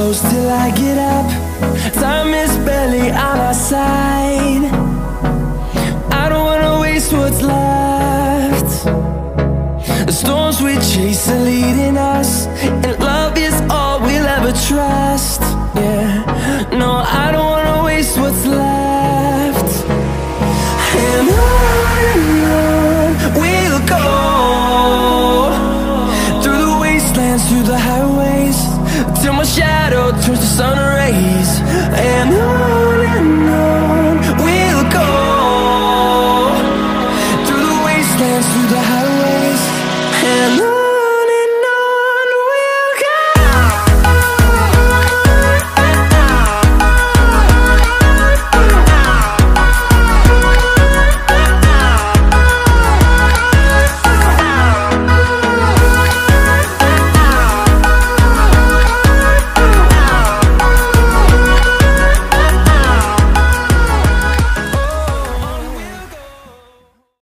close till I get up. Time is barely on our side. I don't wanna waste what's left. The storms we chase are leading us